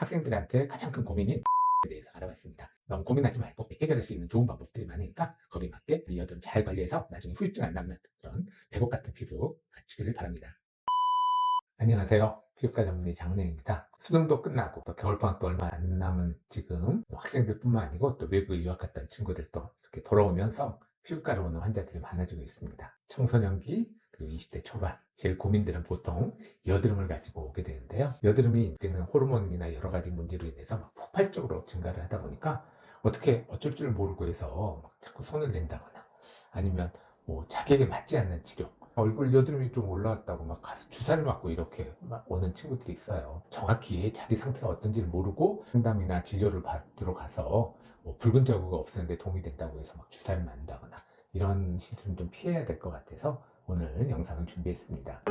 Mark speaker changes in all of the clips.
Speaker 1: 학생들한테 가장 큰 고민인 에 대해서 알아봤습니다. 너무 고민하지 말고 해결할 수 있는 좋은 방법들이 많으니까 거기에 맞게 이 여드름 잘 관리해서 나중에 후유증 안 남는 그런 백옥 같은 피부 갖추기를 바랍니다. 안녕하세요. 피부과 전문의 장은혜입니다. 수능도 끝나고 또 겨울방학도 얼마 안 남은 지금 학생들뿐만 아니고 또 외국에 유학 갔던 친구들도 이렇게 돌아오면서 피부과로 오는 환자들이 많아지고 있습니다. 청소년기 그리고 20대 초반 제일 고민들은 보통 여드름을 가지고 오게 되는데요. 여드름이 이때는 호르몬이나 여러 가지 문제로 인해서 막 폭발적으로 증가를 하다 보니까 어떻게 어쩔 줄 모르고 해서 막 자꾸 손을 댄다거나 아니면 뭐 자기에게 맞지 않는 치료, 얼굴 여드름이 좀 올라왔다고 막 가서 주사를 맞고 이렇게 막 오는 친구들이 있어요. 정확히 자기 상태가 어떤지를 모르고 상담이나 진료를 받으러 가서 뭐 붉은 자국이 없었는데 도움이 된다고 해서 막 주사를 맞는다거나 이런 시술은 좀 피해야 될 것 같아서 오늘 영상을 준비했습니다.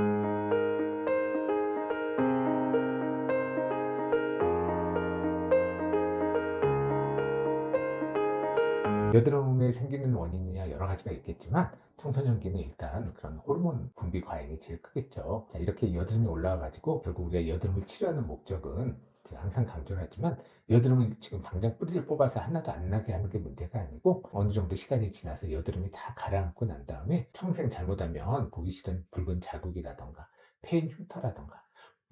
Speaker 1: 여드름에 생기는 원인이야 여러 가지가 있겠지만 청소년기는 일단 그런 호르몬 분비 과잉이 제일 크겠죠. 자, 이렇게 여드름이 올라와가지고 결국 우리가 여드름을 치료하는 목적은 제가 항상 강조를 하지만 여드름을 지금 당장 뿌리를 뽑아서 하나도 안 나게 하는 게 문제가 아니고 어느 정도 시간이 지나서 여드름이 다 가라앉고 난 다음에 평생 잘못하면 보기 싫은 붉은 자국이라던가 패인 흉터라던가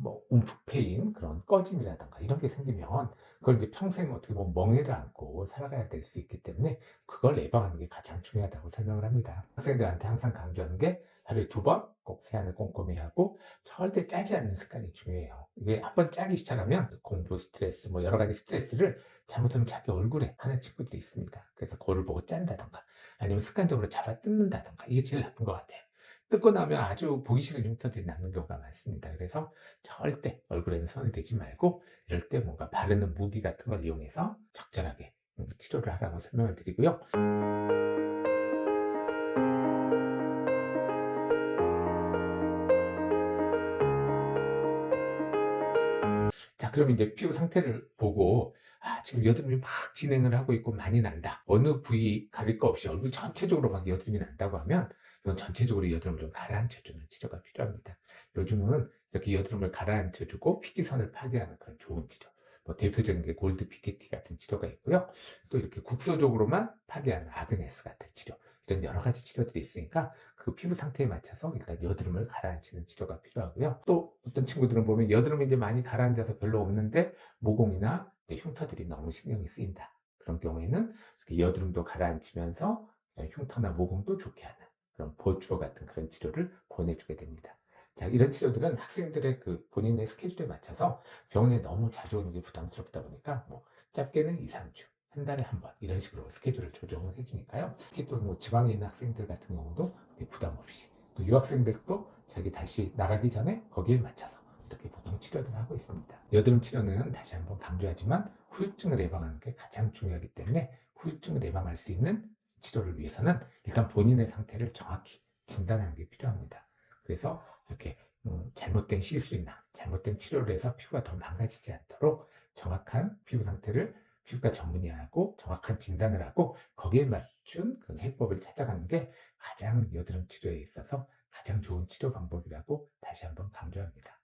Speaker 1: 뭐 움푹 패인 그런 꺼짐이라던가 이런 게 생기면 그걸 이제 평생 어떻게 보면 멍해를 안고 살아가야 될 수 있기 때문에 그걸 예방하는 게 가장 중요하다고 설명을 합니다. 학생들한테 항상 강조하는 게 하루에 2번 꼭 세안을 꼼꼼히 하고 절대 짜지 않는 습관이 중요해요. 이게 한번 짜기 시작하면 공부 스트레스 뭐 여러 가지 스트레스를 잘못하면 자기 얼굴에 하는 친구들이 있습니다. 그래서 거울을 보고 짠다던가 아니면 습관적으로 잡아 뜯는다던가 이게 제일 나쁜 것 같아요. 뜯고 나면 아주 보기 싫은 흉터들이 나는 경우가 많습니다. 그래서 절대 얼굴에는 손을 대지 말고 이럴 때 뭔가 바르는 무기 같은 걸 이용해서 적절하게 치료를 하라고 설명을 드리고요. 자, 그럼 이제 피부 상태를 보고 지금 여드름이 막 진행을 하고 있고 많이 난다. 어느 부위 가릴 거 없이 얼굴 전체적으로 막 여드름이 난다고 하면 이건 전체적으로 여드름을 좀 가라앉혀주는 치료가 필요합니다. 요즘은 이렇게 여드름을 가라앉혀주고 피지선을 파괴하는 그런 좋은 치료. 뭐 대표적인 게 골드 PKT 같은 치료가 있고요. 또 이렇게 국소적으로만 파괴하는 아그네스 같은 치료. 이런 여러 가지 치료들이 있으니까 그 피부 상태에 맞춰서 일단 여드름을 가라앉히는 치료가 필요하고요. 또 어떤 친구들은 보면 여드름이 이제 많이 가라앉아서 별로 없는데 모공이나 흉터들이 너무 신경이 쓰인다. 그런 경우에는 이렇게 여드름도 가라앉히면서 흉터나 모공도 좋게 하는 그런 보충 같은 그런 치료를 보내주게 됩니다. 자, 이런 치료들은 학생들의 그 본인의 스케줄에 맞춰서 병원에 너무 자주 오는 게 부담스럽다 보니까 뭐 짧게는 2, 3주, 한 달에 한 번 이런 식으로 스케줄을 조정을 해주니까요. 특히 또 뭐 지방에 있는 학생들 같은 경우도 부담 없이 또 유학생들도 자기 다시 나가기 전에 거기에 맞춰서 이렇게 보통 치료를 하고 있습니다. 여드름 치료는 다시 한번 강조하지만 후유증을 예방하는 게 가장 중요하기 때문에 후유증을 예방할 수 있는 치료를 위해서는 일단 본인의 상태를 정확히 진단하는 게 필요합니다. 그래서 이렇게 잘못된 시술이나 잘못된 치료를 해서 피부가 더 망가지지 않도록 정확한 피부 상태를 피부과 전문의하고 정확한 진단을 하고 거기에 맞춘 그런 해법을 찾아가는 게 가장 여드름 치료에 있어서 가장 좋은 치료 방법이라고 다시 한번 강조합니다.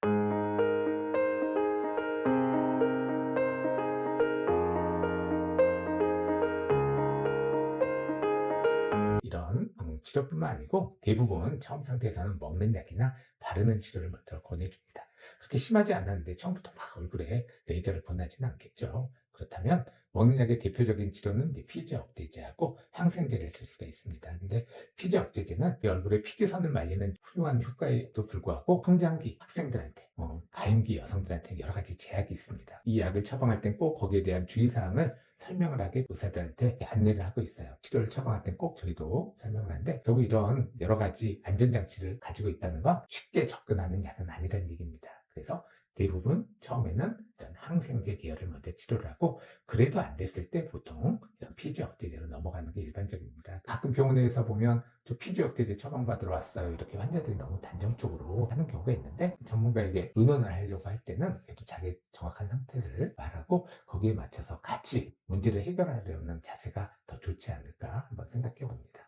Speaker 1: 이런 치료뿐만 아니고 대부분 처음 상태에서는 먹는 약이나 바르는 치료를 먼저 권해줍니다. 그렇게 심하지 않았는데 처음부터 막 얼굴에 레이저를 권하지는 않겠죠. 그렇다면 먹는 약의 대표적인 치료는 이제 피지 억제제하고 항생제를 쓸 수가 있습니다. 근데 피지 억제제는 얼굴에 피지선을 말리는 훌륭한 효과에도 불구하고 성장기 학생들한테, 가임기 여성들한테 여러 가지 제약이 있습니다. 이 약을 처방할 땐 꼭 거기에 대한 주의사항을 설명을 하게 의사들한테 안내를 하고 있어요. 치료를 처방할 땐 꼭 저희도 설명을 하는데 결국 이런 여러 가지 안전장치를 가지고 있다는 건 쉽게 접근하는 약은 아니라는 얘기입니다. 그래서 대부분 처음에는 이런 항생제 계열을 먼저 치료를 하고 그래도 안 됐을 때 보통 이런 피지 억제제로 넘어가는 게 일반적입니다. 가끔 병원에서 보면 저 피지 억제제 처방받으러 왔어요. 이렇게 환자들이 너무 단정적으로 하는 경우가 있는데 전문가에게 의논을 하려고 할 때는 그래도 자기 정확한 상태를 말하고 거기에 맞춰서 같이 문제를 해결하려는 자세가 더 좋지 않을까 한번 생각해 봅니다.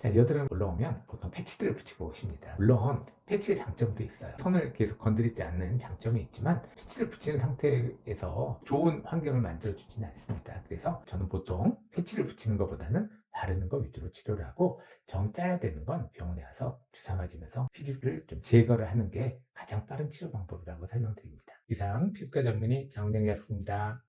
Speaker 1: 자, 여드름 올라오면 보통 패치들을 붙이고 오십니다. 물론 패치의 장점도 있어요. 손을 계속 건드리지 않는 장점이 있지만 패치를 붙이는 상태에서 좋은 환경을 만들어주지는 않습니다. 그래서 저는 보통 패치를 붙이는 것보다는 바르는 거 위주로 치료를 하고, 정 짜야 되는 건 병원에 와서 주사 맞으면서 피지를 좀 제거를 하는 게 가장 빠른 치료 방법이라고 설명드립니다. 이상 피부과 전문의 장은영이었습니다.